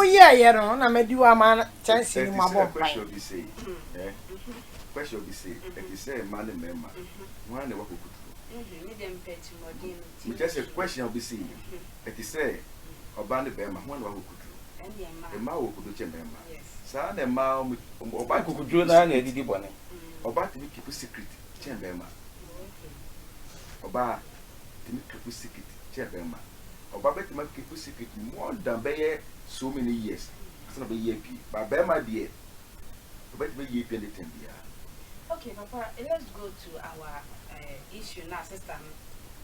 yeah, no, na me do am chance ni mabo. Question be say, question be say, if you say man member, one dey work kutu. Me dem pet modin. Me just a question be say, if you say oba ne bema, one dey work kutu. E ma wo kutu che member. Sa na ma oba kukudu na na edidi bone. Oba to keep secret che member. Oba to keep secret che member. Oba bet ma keep secret more than be so many years. It's not be year p. But be my dear. Bet be year p anything there. Okay, Papa, let's go to our issue now, sister.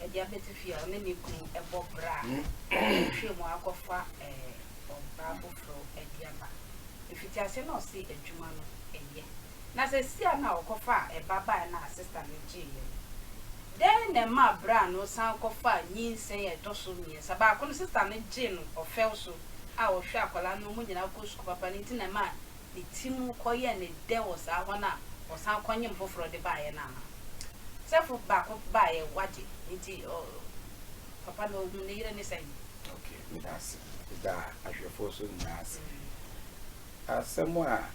A diabetes fear, and then you can a bob bra. If you want to offer Abrabo for a diaba. If you just not see a Jumano, and yet. Now, say, see, now, cofa a baba and our sister in jail. Then the ma bra no sound cofa, yin say a dosso years about sister in jail or fell so. Our shakola no money now goes to Papa Nitin and man. The Timu Koya and the there was our one or some coin for the buyer now. Self back up by a watty, it or Papa no need anything. Okay, me that's that as your force in us. As somewhere,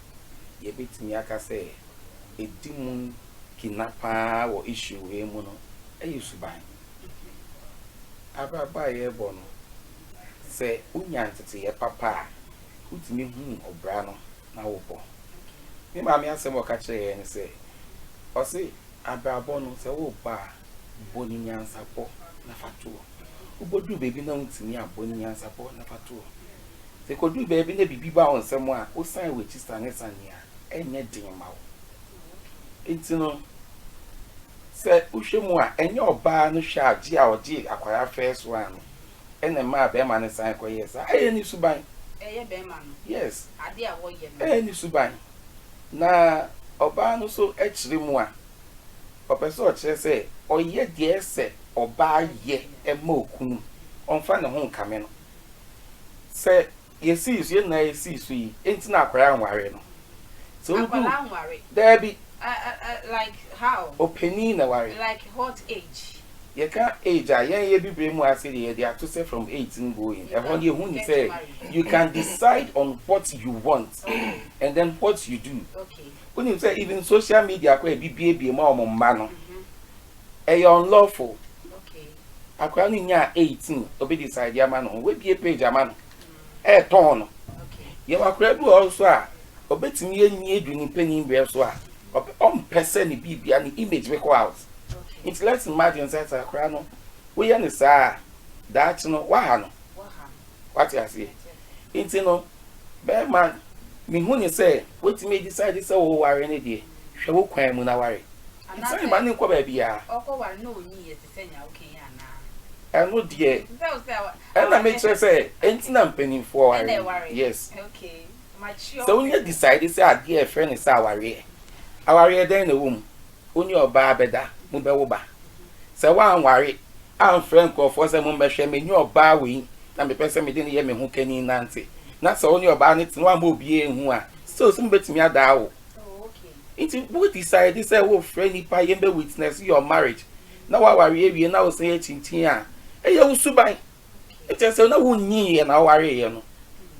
ye bit me, I can say, a demon kidnapper or issue, a mono, a use to buy. Abrabo a bono. Say, unyanty a papa, who's me or brano, now. Me mammy answer more catch and say, or say, Abrabo say, oh, bar, boning and support, Nafatu. Who would do baby known to me, boning and support, Nafatu. They could do baby, they be bound somewhere, who sign which is Tanessa near, and yet dim out. It's no. Say, Ushamwa, and your bar no shall G or G acquire first one. And the ma beman is I yes, I ain't to buy. Yes, I dear what you ain't to buy. Na Obano so actually more. Papa so say, or yet, yes, say, or buy ye a mo coon on find a home coming. Say, you see, you know, see, sweet, ain't not crown worrying. So, there be like how? Openina worry. Like what age? You can't age, I be brain more city, they are to say from 18 going. And when you say, you can decide on what you want and then what you do. Okay. When you say even social media, could be baby more man. A unlawful. Okay. I can't in 18, obey decide your man, will be a page a man. A ton. Okay. You are credible also. Obey to me and ye doing penny bear so. On person, be an image required. It's less imagine that a crown. We understand that no one. What I say. It's no bad man. Me when you say, what me decide is so worry any day. Shall we cram when I worry? It's only money for baby. Oh, no need to say, okay, and no dear. And I make sure say, ain't no penny for yes. Okay. So when you decide, it's our dear friend is our rear. Our rear then the womb. Only your bar better. Mubewoba. So one worry, I'm Frank or for some membership in your bar wing, and the person me didn't hear me who can in Nancy. Not so only about it, no one will be in who are. So some bet me a dow. Oh, okay. It would decide this a wolf friendly pie and the witness your marriage. Now I worry now say it in Tia. Hey, you subai. It is no one knee and our area.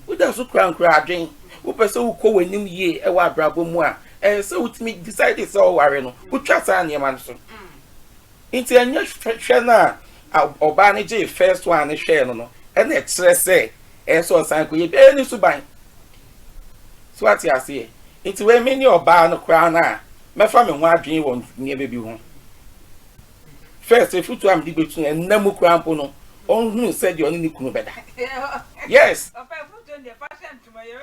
We don't so crown crowding. Who person who call a new year a Abrabo more. And so with me decide it's all worrying. Who trust on your man. It's a new share or banage first one a share no, and it's say, and so sign could be any subai. So what you say? It's where many or bar no crown. My family one dream won't never be one. First, if you am debating and no crown pono, on who said you only could better. Yes.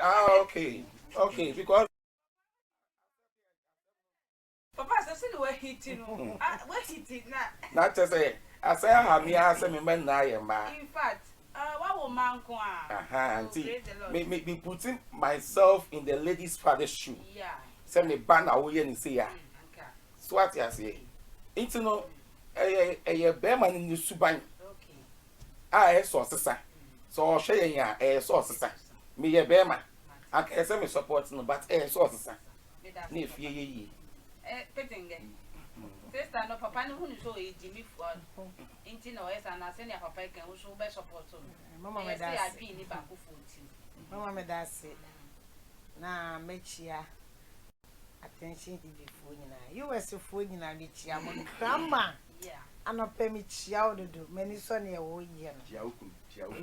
Ah, okay, okay, because. Papa says, we're hitting. We're hitting now. Not to say, I say, I have me ask me, man, I am. In fact, what will man go on? Me putting myself in the lady's father's shoe. Yeah. Send me ban away and say, yeah. So what you say? It's no a bearman in the suban. Okay. I saw sister. So share ya a source. Me a bearman. I can send me support, but a source. If ye. Sister no papa no hunu so e Jimmy for. Inti no yes and say na papa kan wo so be support o. Mama me da se. Ni ba ko 14. Mama me da se. Na mechia attention before nyina. US for nyina mechia mo grandma. Yeah. Anope mechia ododo. Mani so na e wo ye no. Chia ukun.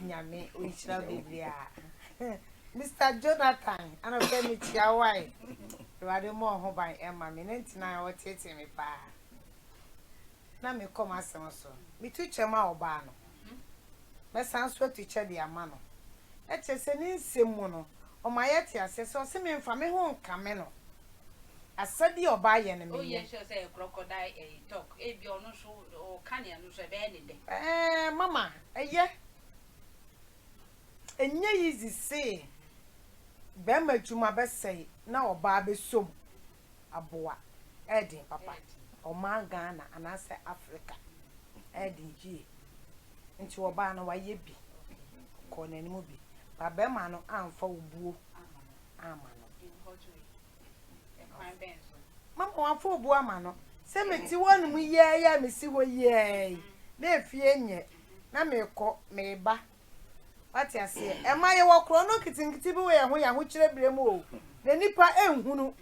Nyame o nchira bibia. Mr. Jonathan, anope mechia why. Rade mo ho ban Emma me ntina wo tete me pa. Na me come asem so. Me tu chema oba no. Me san so tu che dia ma no. E che se ni nsem mu no. O ma yeti ase so se me mfa me ho nka me no. Asadi oba ye ne me. Oh yes, sure say crocodile talk. E bi onu so o kania no so be ni de. Mama, eye. Enye easy say. Be ma djuma be say na oba be som aboa. Edin papa. O ma Ghana anase Africa. Edin ji. Nti oba na waye bi. Ko na ni mu bi. Ba be ma no amfa obuo. Ama no. Mama wafo obuo ama no. Se meti wonu mu ye me si ho ye. Na efie nye. Na me ko me ba. Wati ase. E ma ye wo kro no kitinkiti bi we ye ho kire bremu o. Na nipa enhunu.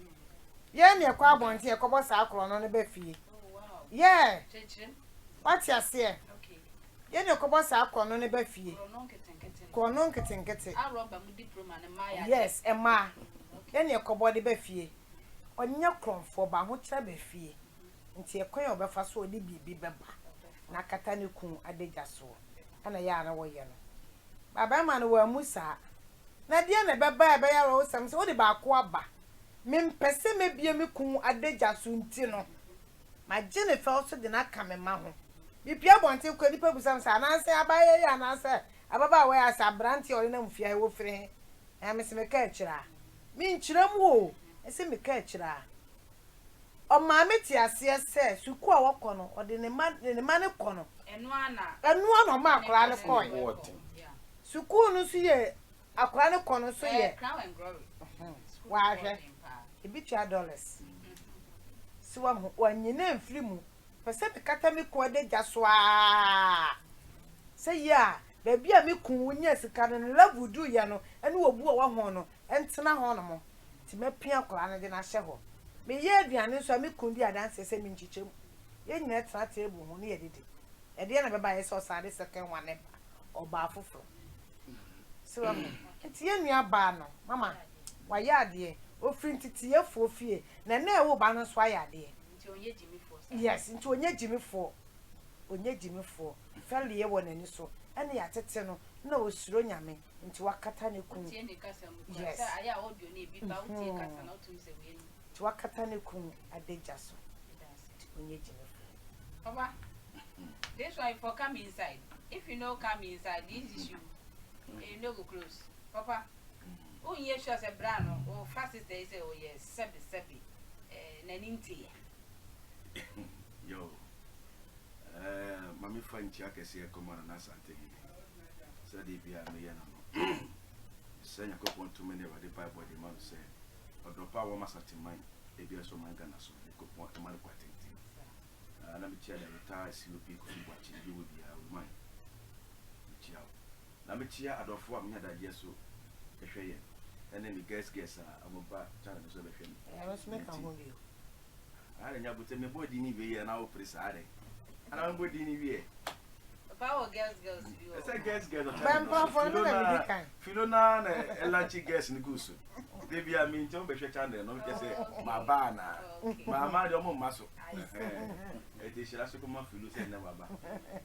Ye ne kwa abonte e kobo sa akro no ne ba fie. Oh wow. Yeah. Chechim. Wati ase. Okay. Ye ne kobo sa akro no ne ba fie. Kono kitinkiti. Kitinkiti. A roba mu diploma na ma ya. Yes, e ma. Ye ne kobo de ba fie. Onya kronfo ba ho kire ba fie. Nti ekwan obefa so odi bibi beba. Na kata ne kun adegya so. Ana ya na wo ye no. Baba ma no wa musa. Na dia na beba e be ya ro sam so odi ba ko aba. Mempese mebie me kun adegya so nti no. Ma gene fe so de na ka me ma ho. Bibia bonte kwa nipa busam sa na se abaye ya na se ababa we asa branti ori na mfia wo fire. E me se me ka akira. Me nkiram wo. E se me ka akira. O ma me ti ase se suku a wokọ no o de ne ma ne kọ no. Enu ana No ma akora ne kọ. Suku no so ye akora ne kọ no so ye. Crown and Glory. Wa hwe. Ebi $2. Si wa ho wanyina mfiri mu. Pese me kata me ko de gya so a. Se ya, ba bia me kun wonya sika no level du ye no, ene obu a wa ho no, entena ho no mo. Ti me pia akora ne de na hye ho. Me ye aduane so me kun di adanse se me nchichemu. Ye nyina tra table ho ne ye dede. E de na be ba ye so sade second one ne ba. Oba afoforo. Si wa ho. Enti ye nua ba no, mama, wa ya de ofri ntiti ye fo fie. Na na e wo ba no so ya de. Nti onye Jimmy for. Yes, nti onye Jimmy for. Onye Jimmy for. Feli ye wo nani so. Ene ya tete no na osuro nyame. Nti wakata ne kun. Nti ene kasa mu. Yes. Sa aya audio na ebi ba uti kasa na otum se we ni. Nti wakata ne kun adegya so. Onye Jimmy for. Papa. This one for come inside. If you know come inside, this is you. You no go close. Papa. Oh yes, sure say brano. Oh fast is they say oh yes, sebi. Naninti. Yo. Mami fanchi akese komana na sante gidi. So dey bia me ya no. Say yakopon to me never the Bible the man say. Odopa wo masati man. E bia so man Ghana so. Yakopon to man kwatenti. Na me chia the retire COP ko fi kwachi bi wo bia wo man. Chia. Na me chia adofo am nya da je so. Ehwe ye. Ene mi guess amoba channel so be hwe. I was make am home you. Are nya bote me body ni be ye na wo presa are. Ana me body ni wie. Papa girls you. I say girls. Bampa for no na medical. Filona na elanchi girls ni gusu. Dey bia me ntom be hwe channel no ke say ma ba na. Ma de omo maso. E dey shira so kuma filu say na baba.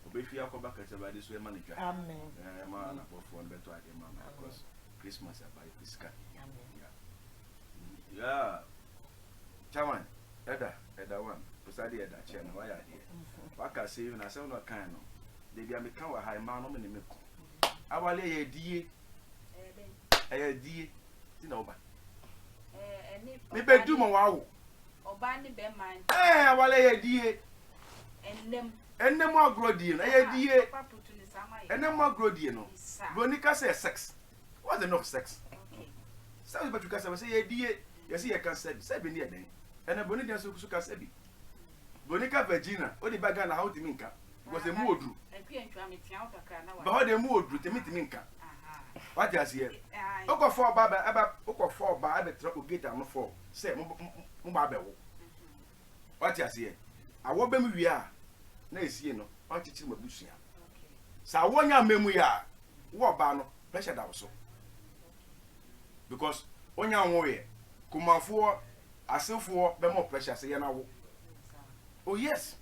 Obefi akoba kete ba dey so e ma nitwa. Amen. Ma na for beto ade mama because Christmas about Pisca. Yeah. Chairman, Eda one. Posadi Eda chairman, why are you? Waka say you na say no kind no. They be am kan wa high man no me me ko. Awale ye die. Die. Ti na oba. Me be du mo wa wo. Oba ni be man. Awale ye die. Ennem agro die na ye die. Papa put ni sama ye. Ennem agro die no. Bonika say sex. What's enough sex? Okay. Say but you say ye die. You see you can say be near then. And a bonnet so can say be. Bonica Virginia, what the bag na how to minka. Was a mood. But how the mood to meet minka. What does here? Oko for Baba, Oko for Baba, trouble get on 4. Say, Mubabel. What does here? I will be we are. Nay, see no, I teach him a bushia. So one young memory are. What bano, pressure also. Because one young way, come on for, I sell for the more pressure, say, and I will. Oh, yes.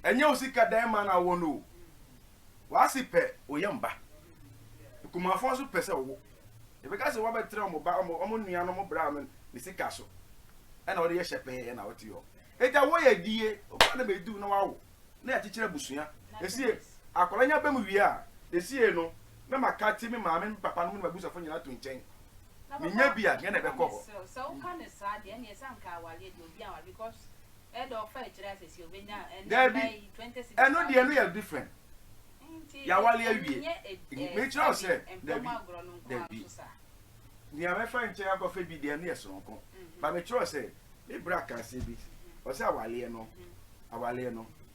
And you see, damn man, I won't know. What's it pet or yamba? Come on for so person. Because of what trauma about only animal brown, the sick castle. And all the shepherd and out to you. It's a way, dear, what they may do now. Near teacher Busia. They see, I call any of them we are. They see, no. Mamma cat, Timmy, mamma, and papa, and my bush of you to change. Maybe I can never call. So kind of sad, and yes, I'm while you do because Ed or Fetch is your winner, and there be 26. And not the area different. Yawali, make sure say, there be. The American chair of a be the near so. But make sure say, they brack can say it. Or say, our Leno,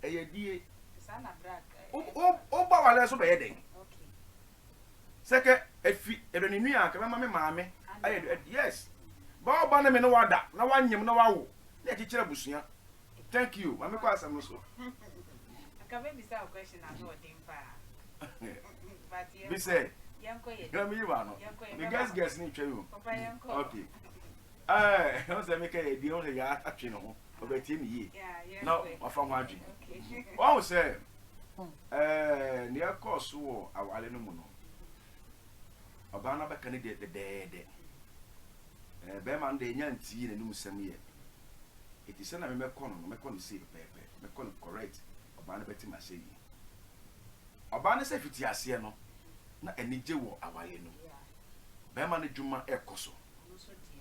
a dear. Oh, Baba, let's obey it. Second, if you are in New York, mammy, yes. Bob Bannerman, no wonder, no one you know. Let each other bushia. Thank you, I'm a question also. I can maybe start a question. I know what but be said, the guest need you. Okay. I was a maker, the only action of a team. No, from watching. Oh, say, near course, our Alenomono. Obana candidate the dead. Beman de Yanti and New Samia. It is an American see the paper, Macon correct, Obana Betty Massey. Obana say it Yasiano, not any Jew, Awaleno. Beman Juma Air Coso.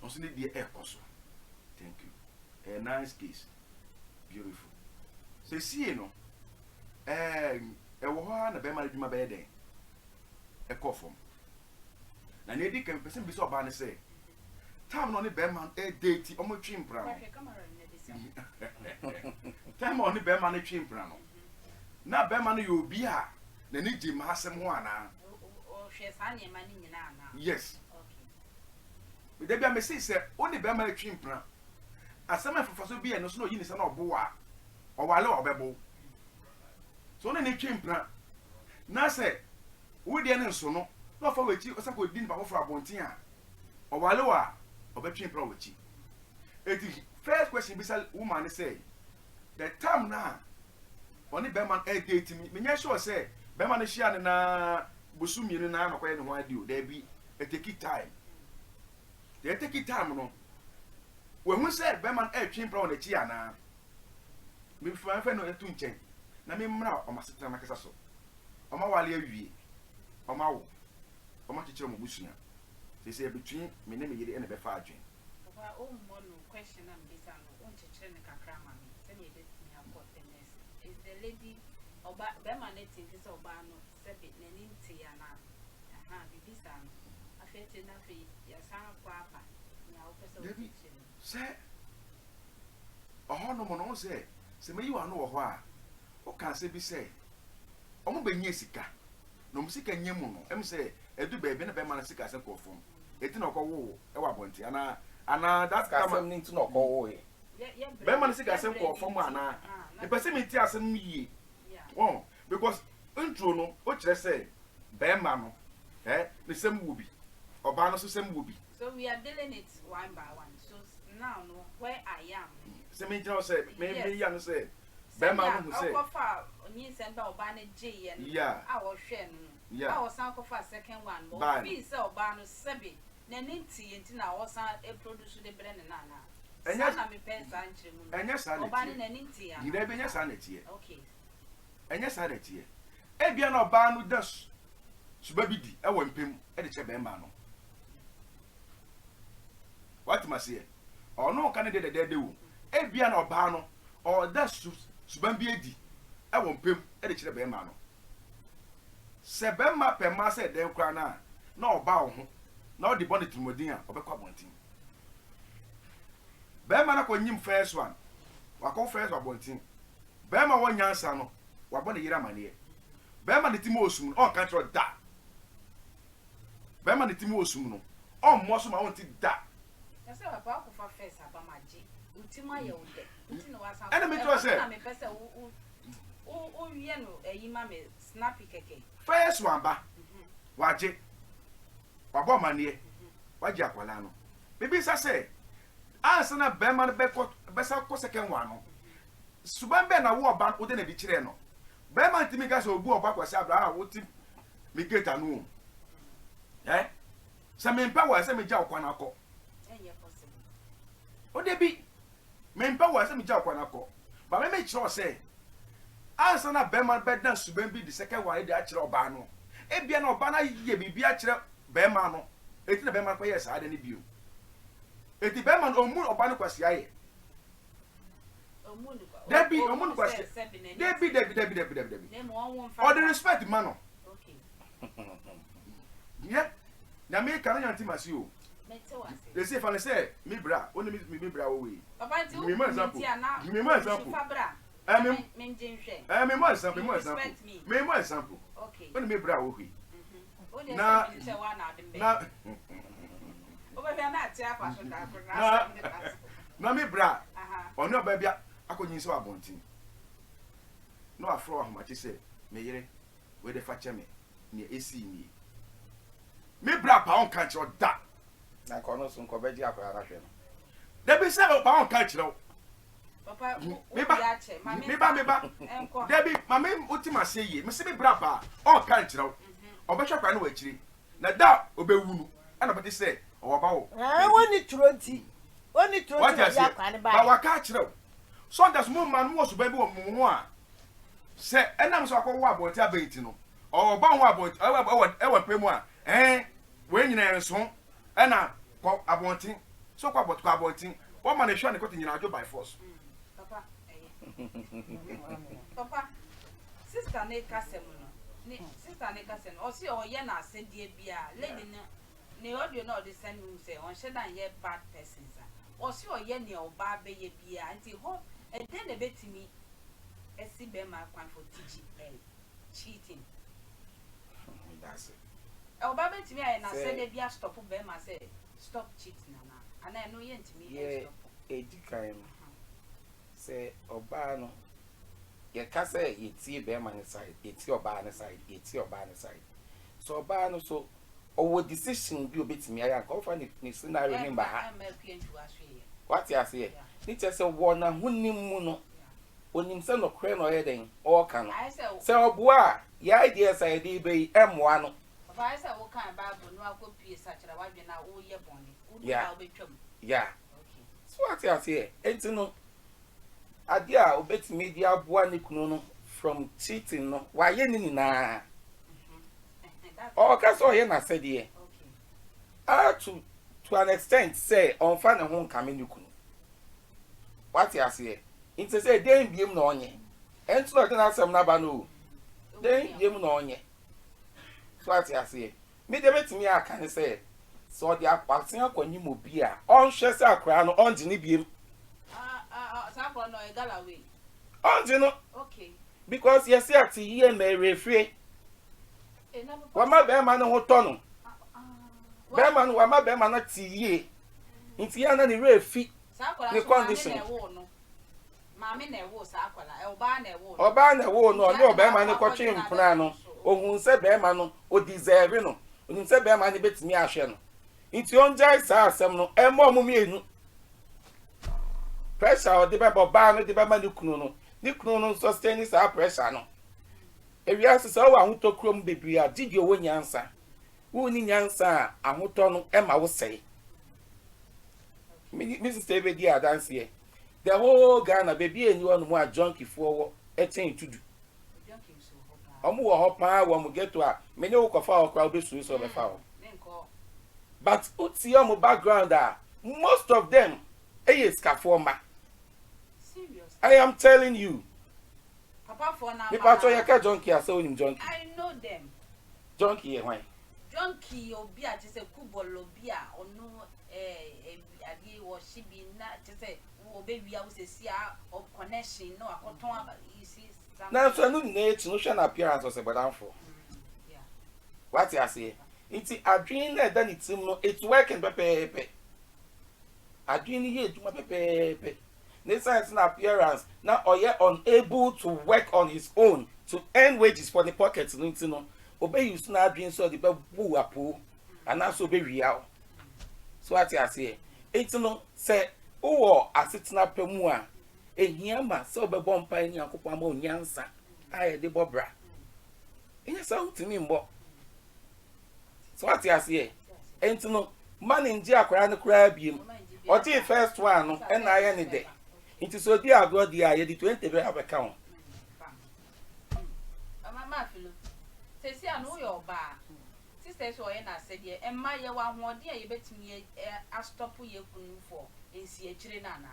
Also need the Air Coso. Thank you. A nice case. Beautiful. Say, see, no. A woman, a Beman Juma bed. A coffin. Na nedi kan person bi so oba ne say time no ne be man e date o mo twimpra no time on ne be man twimpra no na be man yo obi a na ne gi ma asem ho ana o hwe sa ne ma ni nyina ana yes okay we dey be me say o ne be man twimpra asem afafa so bi e no so no yi ni se na obo a o wale obebo so ne twimpra na say wo de ne nso no no for wechi osako din ba for abontin a o wale wa obetwen pro wechi eti first question be say woman say the time na oni be man e date me nya sure say be man hia ne na busumi ni na makoye ne ho adi o there be it take time they take time no when we say be man e twen pro na chi ana me fa no etu nchen na me mra o masetena na kasa so o ma wale awie o ma wo o ma chichiro mo busunya say between me na me yiri e na be fa adwen papa o mo no question am bisa no on chichire ne kakra ma me say me bet me akọ tennis is the lady oba be man na tin say oba no say be na ni nti ya na bi bisa no afete na fe ya san kwa apa na o pese o chichire say no mo no say me yi wa no wo ho a o kan say bi say o mo be nye sika no mo sika nye mu no em say edu be na be man sika say ko fom eti na okowo e wa bonti ana that come into no ko e be man sika say ko fom ana e person me ti asem yie oh because intro no o kire say be man no the same will be oba no so same will be so we are dealing it one by one so now no where I am say me tell say me yan say be man who say okofa onyi senda oba na je ye no a wo hwe no I was not for second one, but we sell Bano Sebi, Nanti, and Tina was a producer the Brennan. And yes, I'm a pen sanctuary, and yes, I'm Nanti. You never yes, sanity. Okay. And yes, sanity. Ebiano Bano does Subabidi, I won't pim, editor Bemano. What must say? Or no candidate they do. Ebiano Bano, or that's Subambiedi, I won't pim, editor Bemano. Sebema pema se den kwa na oba wo ho na odi bonnet modin a obekwa bontin be ma na ko nyim first one wa ko first wa bontin bema won nyansa no wabɔ ne yira mane bema ne timo osum no on kan tro da bema ne timo osum no on mo so ma won ti da ese papa ko fa face abamaje utima ye ude utina wasa ene me to say na me pese o wie no eyi ma me snappy keke face wamba waje wabɔ mane waje akwala no bibi sa say ansa na bema no be sa ko second one no suban be na wo oba o de na bi kire no bema ntimi ga so obu oba kwase abra wo ti mi geta no se me mpa wa se me ja okwana akọ enye possible o de bi me mpa wa se me ja okwana akọ ba me kire o se ansa na bema be dan suban bi di second one de a kire oba no e bia na oba na ye bibi a kire bema no eti na bema ko ye sa de ne bio eti bema no omu oba no kwase aye Debbie, omun kwase. Debbie. Or the respect man. Okay. Yeah. Na me kan yanti masio. They say fan say me bra, only me bra we. Papa ti me more example. Me more example. Me more example. Me more example. Okay. Only me bra we. Na na me bra. Ono ba bia akonyin se abontin no afro ahmachi se me yere we de fa cheme ne esi ni me bra pa on kan chiro da na kono so nko beji akwa na hwe no de bi se pa on kan chiro papa me ba de bi mama utima se ye me se me bra pa on kan chiro obehwa kwa na wa chiri na da obewunu ana beti se oba wo woni tronti ya kwa ne ba wa ka chiro so that's more man was baby wo mu ho a se enam so akwo abonti abenti no o ba ho abonti e wa pemu a we nyina enso na kwa abonti so kwa abonti wo ma na hwa ne kote nyina ajo by force papa papa sister ne kasem no ne sister ne kasem o si o ye na asedie bia lady ne audio no de send me say on shedan ye bad persons o si o ye ne o ba be ye bia anti ho e den na betimi esi be ma kwan for TGL cheating that's it o ba betimi ay na say de bia stop be ma say stop cheating na ana no ye ntimi stop edikan say oba no ye ka say ye tie be ma ne side ye tie oba ne side ye tie oba ne side so oba no so owo decision bi obetimi ay ka ofa ni scenario ni ba ha what you say ni chese wo na hunim mu no onim se no kre no yeden o ka no se obo a ya idea say dey be emwa no papa say wo kan bible no akopie sachira wadwe na wo ye boni wo do yeah. na obetwam Yeah. So what you say enti no ade a obetimi di aboa ne kunu no from cheating no wa ye ni na o ka so ye na said here okay to an extent say on fa ne ho nka me ne kunu what you say inte say dem biem na onye enti no de na asem na ba no dem biem na onye so what you say me de betimi aka ne say so the akwatsen akwani mo bi a on hwe se akra no on di ne biem sample no e gala way on di no okay because yes ati here me refre wa ma be ma no ho to no be ma no wa ma be ma na ti ye nti ya na ni refi the condition mama na ewo sa akwala e oba na ewo no ni oba ma ni ko twe mpuna no ohun se be ma no o deserve no onim se be ma ni betimi ahwe no nti on jai sa asem no e mo mo mienu pressure o de be ba no de be ma ni kunu no sustain sa pressure no ewi asesa wo ahoto krom bebri a didi owo nyansa wo ni nyansa ahoto no e ma wo sei Mrs. Tvgh dance here the whole Ghana baby eni wonu mu a junkie for etin tudu omo wo ho pa wo mo get to a me ne wo kofa o crowd be so be fa o but uti your background most of them is Kaforma. serious I am telling you. papa for na me pato ya ka junkie aso nim junkie. I know them. Junkie why? Junkie obi a just a kubolo bi a ono adi wo she be not to say, oh, baby, I was a see of connection, no, I can't talk about you see. Now, so no need to no appearance was about downfall. Yeah. What I say? It's a dream that then it's working, pepe. A dream here to my pepe. This is an appearance. Now, or yet unable to work on his own to earn wages for the pockets. You know, obey you not dream so the boo a poo, and also be real. So what I say? It's no say, oh, Asetena Pemua. Ehiama so be bompa ni akopwa ma onyansa aye de bobra enya so ntimi mbo so ati ase enti no man nji akwara ne kura biem o ti first one no e na aye ne de enti so di agro di aye di 20 be abeka ho Mama filo sesi anu yo ba sister so ye na se de emma ye wa hoode ye betimi astop ye kunu for ensi akire na na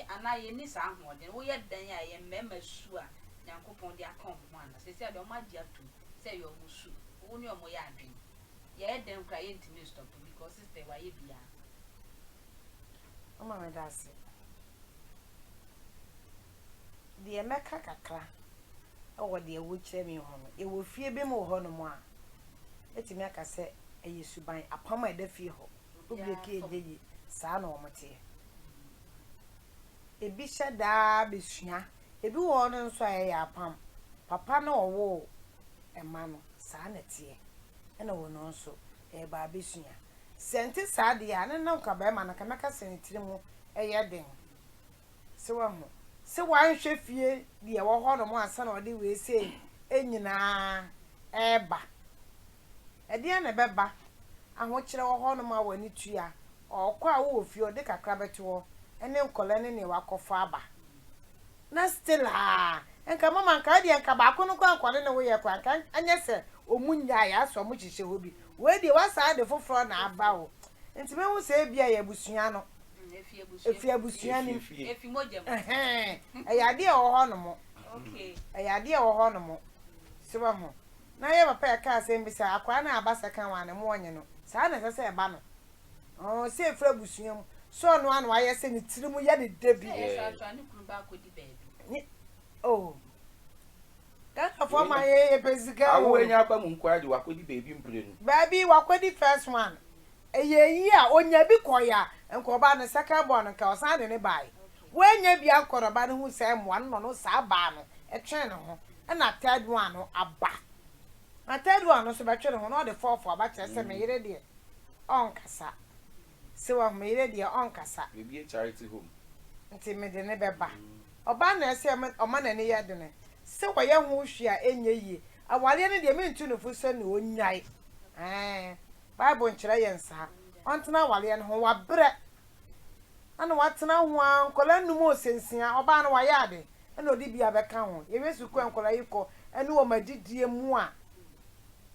ana ye ni sa ahoden wo ye dan ya ye mema su a Nyankopon de akon ho ana se se de o ma dia to se yo musu wo ni o mo ya adwen ye den kra ye ntimi stop because sister wa ye bia o ma me da se de meka kakra o wo de wo kire mi ho no e wo fie be mo ho no mo a etimi aka se eyesuban apama e da fie ho obi ke ejeyi sa na o mote ebi shada besua ebi wo no nso aye apam papa na owo ema no saa na tie ena wo no nso e ba besua sente saa de ya na nka ba ma na ka meka sentire mu eye den se wa ho se wa nhwe fie de wo ho no mo ansa na ode we se enyina eba ede na beba aho kire wo ho no ma wani tua okwa wo fie ode kakra beto ene nkola ne wakofa aba na still enka mama nka de enka ba ko no kwa nkwale ne wo ye kwa nka anye se omunya ya so mo hihye hobi we de wasa de foforo na aba o enti me hu se bia ya busua no efi abusua ni efi mojem ya de wo ho no mo okay ya de wo ho no mo se wa ho na ye papa ya ka se mbisa akwa na aba sekan wa ne mo onye no sa na se eba no oh se efi abusua mu so no anu aye se ni tirimu ye de debi oh ka for my ye pesika awo enya apa mu nkwa de wakodi baby mpre no baby wakodi first one eye yi a onya bi koya enko ba no second born ka osan de ne bai wenya bi akoro ba no hu sai mo no sa ba no e twen ne ho na third one no aba na third one no so ba twen ne ho no the fourth aba kire se me yire de on kasa se wa me yire de on kasa baby a charity home nti me de ne beba oba na ese oma na ne yade ne se wa ye hu hwia enye yi awale ne de me ntu ne fu se ne onyai bible nkyere ye nsa ontena awale ne ho wa bre ana watena ho ankola numu osensia oba na wa yade na odi bia beka ho ye wesu ko ankola yiko ene wo madidie mu a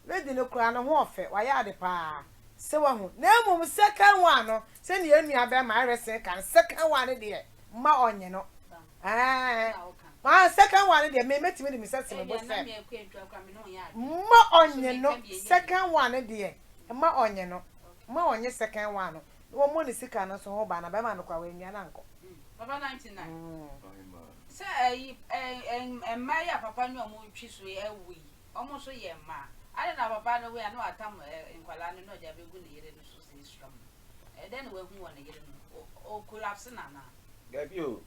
lady ne kura ne ho ofe wa yade pa se wa hu na emum second one no se ne enu abe ma resen kan second one de ma onye no ma second one de me metimi de misase me bo se ma onye no second one de ma onye no ma onye second one no wo mo ne sika no so ho ba na be ma no kwa we nua na nko papa 99 se mai papa nyu omo ntwi so e wi omo so ye ma ale na papa no we na atam nkwala no ja be gu ne yere no so se strom then we hu won ne yere no o collapse na na Gabio,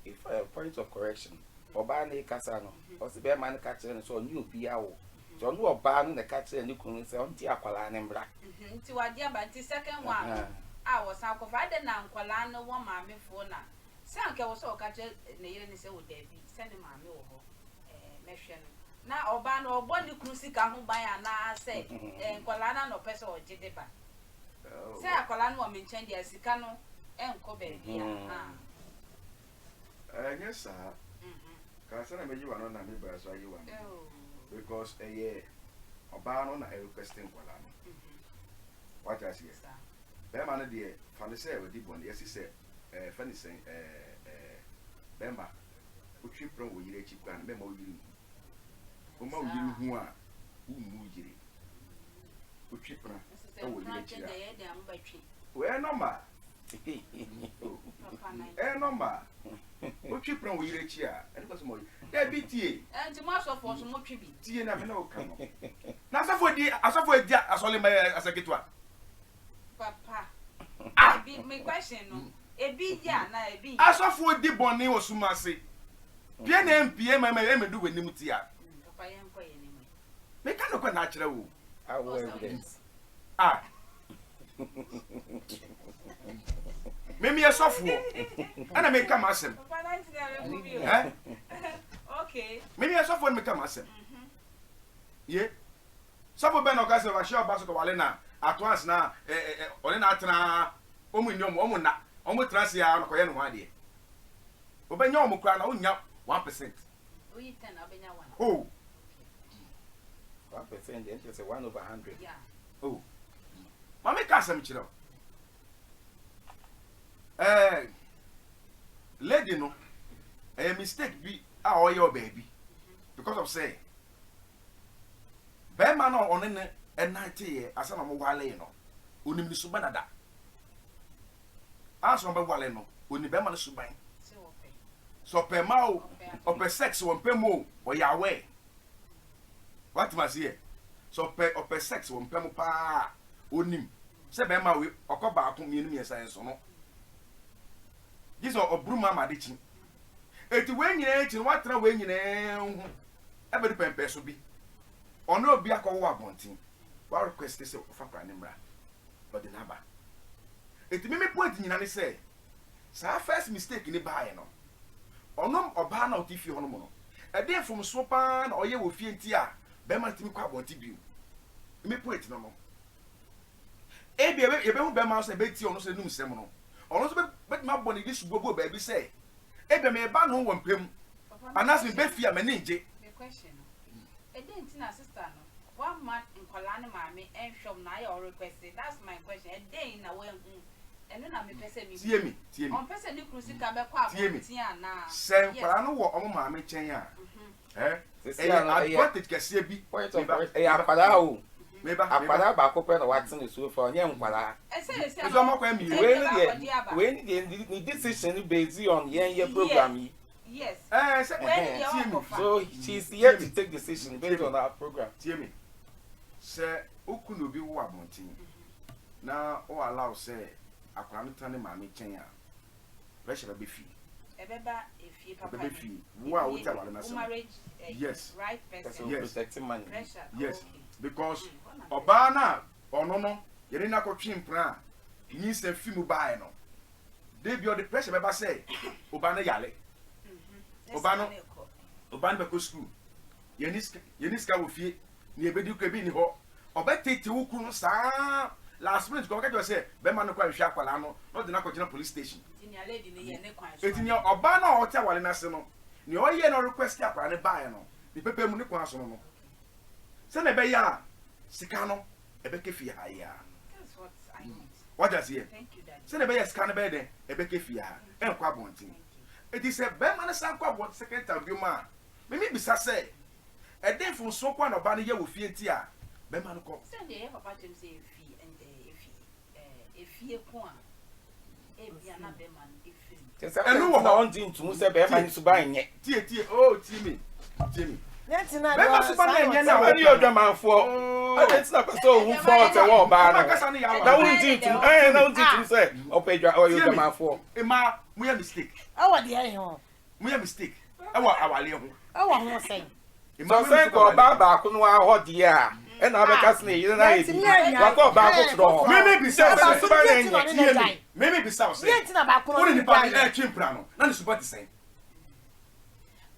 if point of correction, Oba ne kasa no, o se be man ka kire so new bia wo. So no oba no ne ka kire ni kunu se on ti akwala ne mbra. Nti wadi aba nti second one. A wo san ko fa de na nkwala no wo maame fo na. Se anke wo so ka kire ne yere ni se wo dabi, se ne maame wo ho. Mehwe no. Na oba no obo ni kunu sika ho ban ana se nkwala na no pese o gide ba. Se akwala no o menchen dia sika no enko ba bia. Yes, sir. Kasi na meji wano na mi ba so ayi wano. Because obano na requesting kwala no. What I see. Be man de fa ne say we di bon yes say fa ne say be ma otwi pran wo yire chi kwan be ma wo yire. Wo ma wo yire hu a wo mu yire. Otwi pran wo yire chi a. We normal. number. What you from we reach here? And it was more. There be tea. And to master for some more tribute. Tea and I know come. Now, so for the as for the as only my as I get one. Papa. Ah, my question no. A big ya na a big. As for the bonnet or sumasi. PM do with Nimutia. Papa yan ko yen me. Make a look natural. I will evidence. Ah. Maybe a software. And I make come as him. Papa nan ti remove you. Eh? Okay. Maybe a software make come as him. Yeah. Some of them are guys of a shop basket walena at once now. Olena Tana, Omunum, Omuna, Omutrasia, or Koyan one day. Obenyo Mukran, only 1%. We 10 abenya one. Oh, 1%, the interest is 1/100. Yeah. oh. Mammy Cassam Chilo. Lady, no, a mistake be our your baby because of say. Beman on a 90 as an Waleno, Unim Subanada. As on Waleno, Unibeman Subai. So per mao or per sex one per mo or Yahweh. What must ye? So per sex one per pa unim. Say Bema or coba to me science or no. This are Bruma Madichin. It when you ate in what when you know every pen person be. Or no be a call wanting. What request is for Pranimra? But the number. It made me point in and say, so first mistake in the buy no. Onom obana otifi hono mo no e dey from sopan oye wo fienti a be ma timi kwa bonti biu me point no no e bi e be hu be ma so be ti ono so num sem no ono so be ma boni di subobo ba bi say e be me ba no wo mpem anas me be fia me ninje The question. E dey ntina sister no. 1 month in Kolani mama and shop na your request. That's my question. A day na we and then I'm a person. tie me On person you cruise ka be kwa tia na. say kwara no wo omo ma me chen a Say, advantage kese bi point of akwada o. meba Akwada ba ko pe na wat ne so for nye nkwada. I say so mo kwa mi We need decision based on your program. yes. say When you So she's here to take decision based on our program. tie me say okunu bi wo abontin na o allow say akwara no tane ma me chen a pressure be fi Ebeba if you papa. be fi wo a wo ta wale na so Marriage. Yes. Right That's person. Yes. protecting money. Pressure. Yes. Okay. Because oba na ono no yere na ko twi mpra ni se fi mu bae no dey be the pressure be ba say oba na yale oba no be ko school yeniska wo fie ni ebedi ko bi ni ho oba tete wo kru no saa last minute ko ka jo say be ma no kwa hwe akwala no no de na ko gina police station Senior lady ni ye ne kwan. etini oba na o ta wale na se no ni o ye no request akwala ne bae no ni pepe mu ne kwa so no se na be ya sika no ebe ke fie ha ya That's what I need. what does here Thank you, Daddy. se na be ya sika na be de ebe ke fie ha enkwa bontin it is a be ma na san kwa bon second time bi ma me bisa say e den fun so kwa na oba ne ye wo fie nti a be ma no ko Send the papa to say if you ko e bia na be man if Say na on din tu say be man suban nye. tie oh tie me Nyentina be ma so ba na nye na Na we odwamanfo. I don't know so who fault e won ba no. Na won din tu na won din tu say opedwa o odwamanfo. e ma mu ya mistake awa de ayi ho mu ya mistake e wa awale ho awa ho sen So say ko ba ko no ahode a e na be ka sne yire na ye bi. Wa ko ba ko tro. me bisa Aba say so suba na tie nye ti na tie me bisa say nyentina ba ko wo no ni pa e chimpra no na ni suba ti say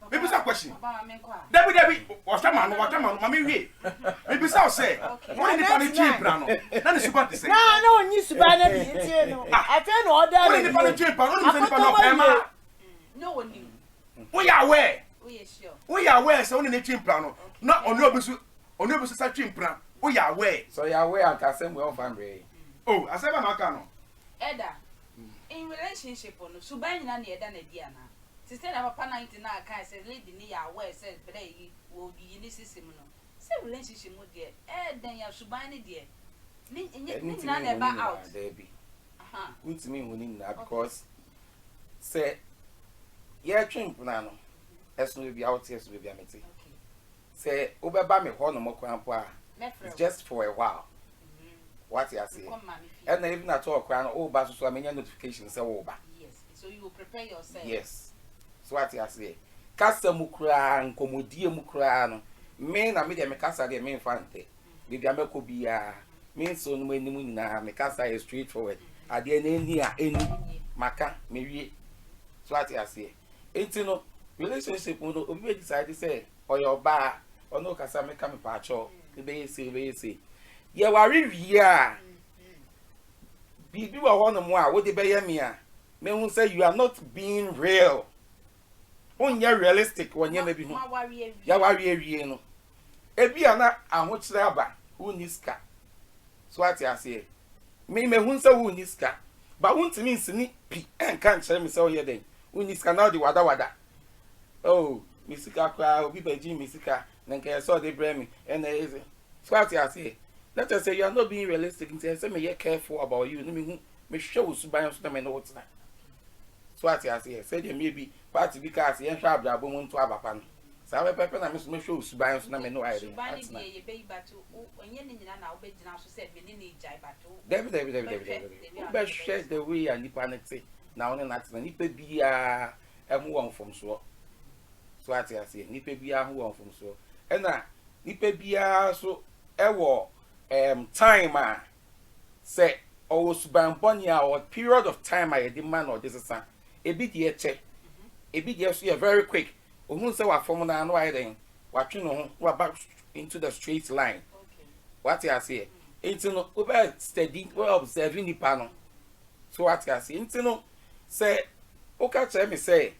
me bisa question Papa me kwa. Debbie, what's a man, mammy, we. Maybe so say, what did the chimpra no? That is super to say. no nyi suba na bi tie no afa no order What did the chimpra no? Emma, No one knew. we are aware. We are sure. We are aware, so only the chimpra no. Not on your busu, such chimpra. We are aware. So you are aware at assembly of family. Oh, I said, Macano. Eda. In relationship on Suban na Eda na Diana. Sister na papa 99 kan say lady ni ya aware say play will be in this system no. Say relationship mo there. Den ya Suban ni there. Ni na never out. There be. Aha. Untimi woni na because say ye twin no esu bi out esu bi ameti say obeba me ho no mokwanpo a it's just for a while. What you say? And even at all, crown all bass so I mean notification say over. Yes, so you will prepare yourself. Yes. So what you say? Casta mukra and comodia mukra. Men are media mecassa de main fante. The Yamako be a means so when the moon me cassa is straightforward. At the end here any maca maybe. So what you say? Ain't no relationship will be decided to say or your bar or no cassa make come patch or the say. You are here. Bibi wa one more. What the be me a? Me who say you are not being real. On you realistic when you maybe no. Ya worry no. Ebi ana ahokyere aba. Who niska. So what you say? Me who say who niska. But won't mean sini pi en kan chere me say o ye den. Who niska now the wada. Oh, misika kwa obi beji misika. Na nke so dey bring me. And easy. So what you say? Let us say you are not being realistic and say me careful about you. Me show suban so me know what's that. So what I say maybe party because you sha Abrabo mun to abapa no. Sa we pepe na me show suban so me know I dey. Suban dey ye be batu onye ni nyina na obegina so say me ni jai batu. David. We share the way and nipa nete. Na one na tina nipa bia emu won from so. So what I say nipa bia hu won from so. E na nipa bia so ewo time say or subambonia or period of time I demand or this is a bit ye check a bit yes you are very quick who say what form na no then what you know what back into the straight line. What you say into no over steady well observing the panel. So what you say into no say okay tell me say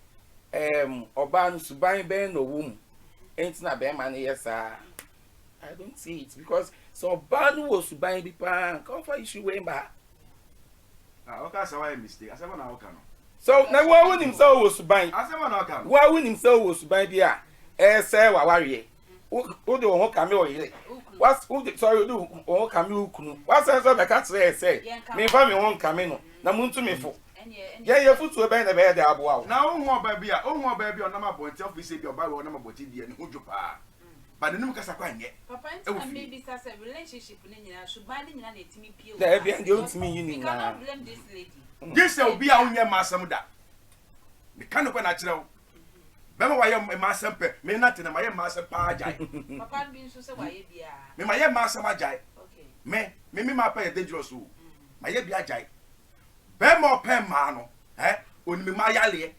oban suban ben no womb ain't na be man yes I don't see it because so bad was buying the pan. Come for issue way back. Okay, so I mistake. I said, "Man, okay." So now why wouldn't himself was buying? I said, "Man, okay." Why wouldn't himself was buying there? Say what worry? Who do who come here? What's who? Sorry, do who come here? What's the answer? I can't say. Me family won't come in. Na muntu me fo. Yeah, your foot will be the bed. Now, oh, baby, on number boy, tell me say your buy one number boy, and who you pa. But the number can yet. Papa, and maybe such a relationship in should buy the money to me pure. There be the me You cannot blame this lady. This will be our young master. The kind of natural. Remember why your master may not in my master pajai. Papa being so why be me my master majai. Okay. Me my pay dangerous. My ye be a jai. Be more pen mano, on me my yale.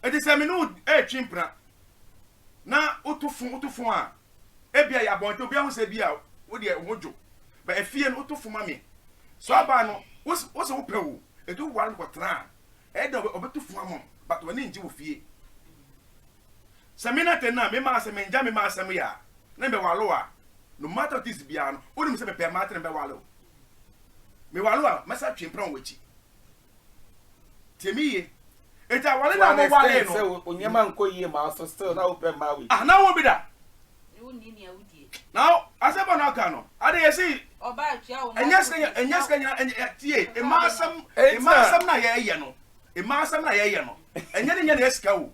It is a minute, chimpra. Na utufun a ebia ya bon to bia ho se bia wo de wojo ba afie no utufun ma me so aba no wo se wo pewu edu war ko tra e da obetufun amom but woni nji wo fie samina tena me ma se menja me ma asem ya na be walo a no matter this bia no woni me se me pe ma tena be walo me walo a masa twempran wachi temiye eta wale na mo wale no onyema nko yie ma so still na open ma we na wo bi da You need me awudie. now asaba na aka no ade yesi Oba atua wo. Enyas tie e masam na ye no e masam na ye no enye ne nya na esika wo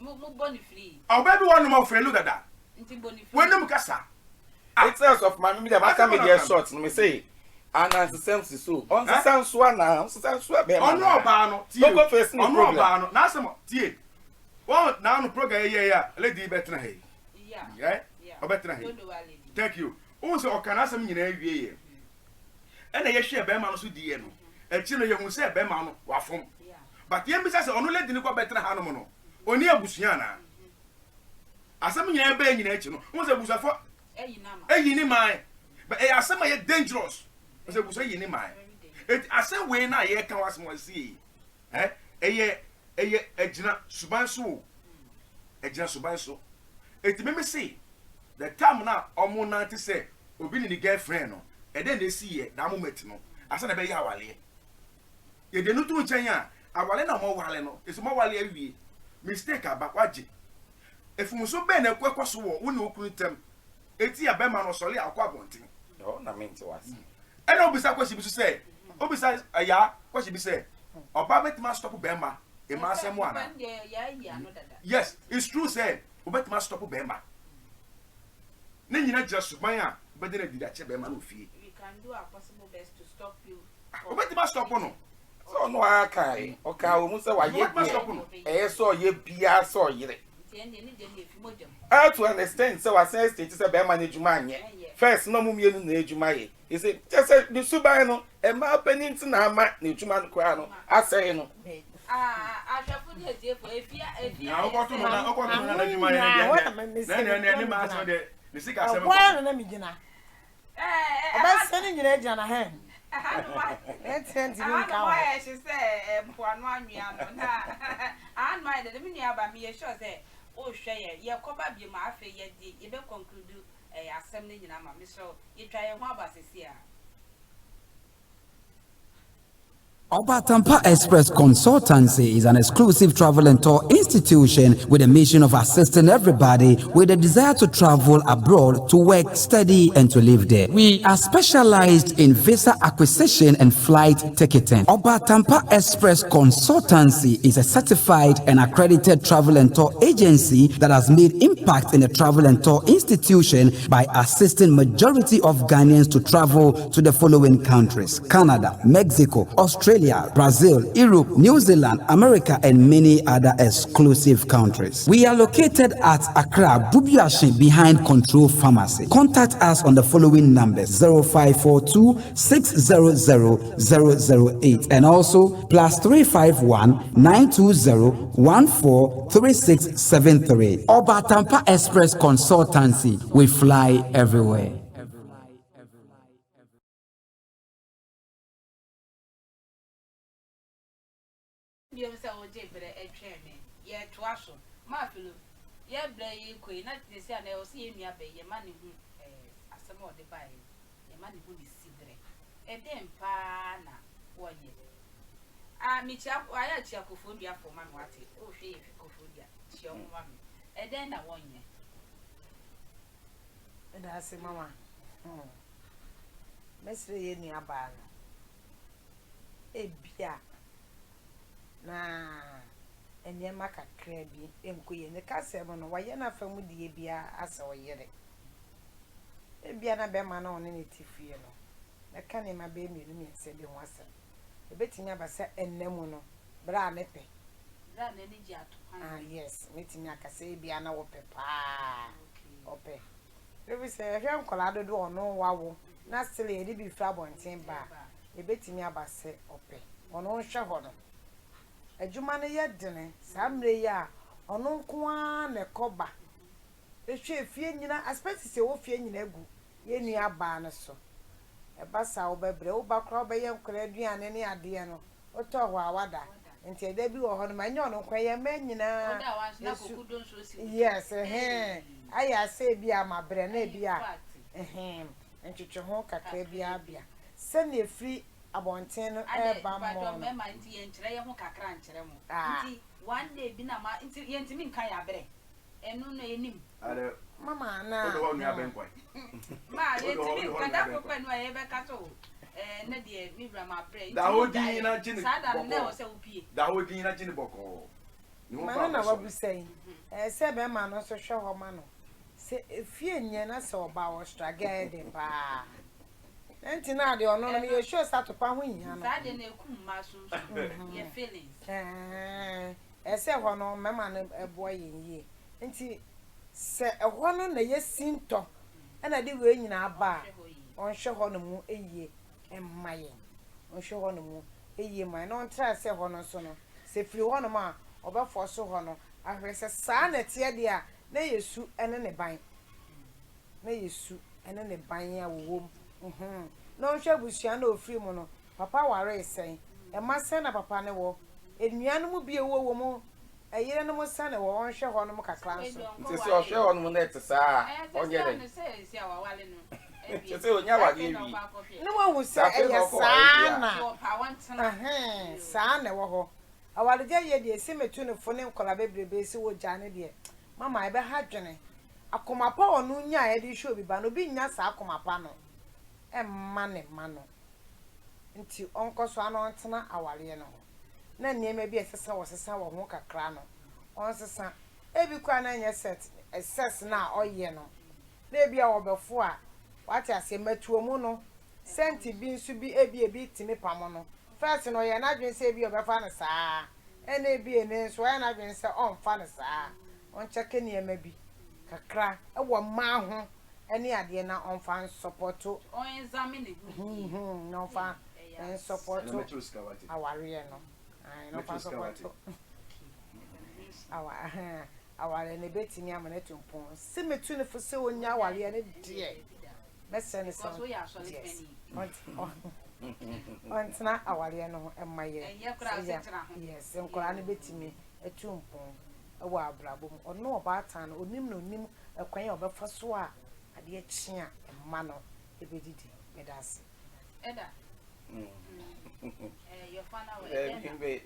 Mo boni free. oba bi wonu ma free lu dada Nti boni free. wenum kasa it's of my me the media short no me say and as the same so on the same so na be ono oba no tie go face ni ono oba no na asem tie won na no program ye ya lady betra he Yeah. obetra he Don't do lady. thank you won se okana asem nyina awie ye ena ye hwe be ma no so die no achi no ye hu se be ma no wafom Yeah. but ye mbisa se ono lady ni ko betra ha no mo no oni abusuan na asem nyina be nyina achi no won se busafo Eyi ni man but e asem ye dangerous won se buso yi ni man it asem we na ye kan wasem wasi eye ejina suban so ejina suban so it me say the time na omo na te say obi ni girlfriend no e dey na si ye na moment no asa na be ya awale ye de no tu nchen ya awale na mo wale no esi mo wale awie mistake abakwaje efunso be na kwekwaso wo na okunu tem eti ya be ma no sole akwa bonten no na me nti was e na obisa kwashi bi so say obisa aya kwashi bi say Oba betima stop bema. E ma asem ana. Yes, it's true say. Obetima stop bema. Ne nyina just suban a obede na dida che bema no fie. We can do our possible best to stop you. Obetima stop no. So no akai. Oka o mu se wa ye bi. So ye bia so yire. To understand so was say state say bema na ejuma anye. First no mu mienu na ejuma ye. He say just say the suban no e ma penin na ama na ejuma no kwa no. Asay no. Ahwafu de tie for efia. Na okoto na ejuma ye na ma aso de. Ni sika asem. Wa na mi gina. Oba sene nyina gina na he. Enti ni ka wa. She say mpoano anwea no na. And my de me nua ba me sure say o hwe ye koba bi ma afa ye di ye be conclude asem ne nyina ma me so ye twa ye ho abasesi a. Obatampa Express Consultancy is an exclusive travel and tour institution with a mission of assisting everybody with a desire to travel abroad to work, study, and to live there. We are specialized in visa acquisition and flight ticketing. Obatampa Express Consultancy is a certified and accredited travel and tour agency that has made impact in the travel and tour institution by assisting majority of Ghanaians to travel to the following countries: Canada, Mexico, Australia, Brazil, Europe, New Zealand, America, and many other exclusive countries. We are located at Accra, Bubiashi, behind Control Pharmacy. Contact us on the following numbers: 0542 600 008 and also +351 920 143673. Obatampa Express Consultancy. We fly everywhere. You say o je bere etweme ye toaso ma filo ye bere ye koi na te se na o se ye nua be ye ma ne hu asem o de bai ye ma ne hu ni sidre e dem pa na wo ye mi cha aya chi akofo bia fo ma no ate o hwe ye akofo bia chi o ma mi e den na won ye e da se mama mesre ye nua ba no e bia na enyema kakra bi enkoye ne kasem no waye na famu die bia asa oyere e bia na be ma na one ne tifie no na ka ne ma be mi no mi se bi ho asem e betimi abasa ennemu no bra ne pe bra ne ni ji ato yes metimi akasa e bia na wo pe pa ope lebi se hwe nkola dodo ono wawo na sele e di bi fra bonten ba e betimi abasa ope ono hwe ho no ejuma ne yedene samre ya ono nko a ne koba ehwe fie nyina aspect se wo fie nyina gu ye nua ba ne so e basa wo bebre wo bakra wo ye nkora aduane ne ade no o to ho awada nti e da bi wo ho no manya ono nkwa ye ma nyina yes aya se bi amabre na bi a ntwetwe ho kakra bi abia se ne free abonten no e ba mo me ma nti ye nkyere ye ho kakra nkyere mo nti one day bi na ma nti ye ntimi nkan ya bere enu no enim ale mama na o do nua ben kwai ma ye ntimi kada kokwa no ye be kato na de mi bra ma bere da hodi na gini sada na o se opie da hodi na gini boko ni wo ma na wabu sei se be ma no so hwe ho ma no se fie nye na se oba wo struggle de pa enti na de ono no ye show start pa ho nya no sa de na ekum ma so ye feelings se ho no mema no ebo ye enti se ho no na ye sinto na de we nyina ba on hwe ho no mu eye emmaye on hwe ho no mu eye man no tra se ho no so no se firi ho no ma obefo so ho no ahwe se sa na tie de a na yesu ene ne ban na yesu ene ne ban ya wo no hwe busia na ofiri mu no papa ware sen e ma sen na papa ne wo enua no mu bie wo mu eyire no mu sen na wo on hwe ho no mu kakra so nti se o hwe ho no mu net saa onye de se awale no se onya wa ge wi no wo se eye saa na saa na wo ho awale je ye de se metu ne fo ne nkola bebrebe se wo jane de mama e be ha dwene akomapa onu nya e de hwe obi ba no bi nya saa akomapa no e mane mano nti onko so ano ntena awale no na nneɛma bi esesa wɔ ho kakra no onsesa ebi kwa na nya set excess na oyɛ no na ebi a wɔbɛfo a wate ase matuo mu no senti bi nso bi ebi timi pam no first no yɛ na dwen sɛ ebi ɔbɛfa no saa ɛna ebi ene nso yɛ na dwen sɛ ɔmfa no saa ɔnkyɛke nneɛma bi kakra ɛwɔ mmaa ho ɛne adeɛ na ɔmfa nsɔpɔto examine na ɔmfa nsɔpɔto awareɛ no ai na ɔmfa nsɔpɔto aware ne betimi ama na tumpon se metu ne fo se onya aware ne de bɛsɛ ne sɛ ɔntena aware no ho ɛma yɛ yes nkora ne betimi etumpon ɛwɔ abrabɔ mu ɔno ɔbaatan no onim na onim ɛkwan yɛ ɔbɛfa so a adeɛ kyea ɛma no ebedidi medase eda your father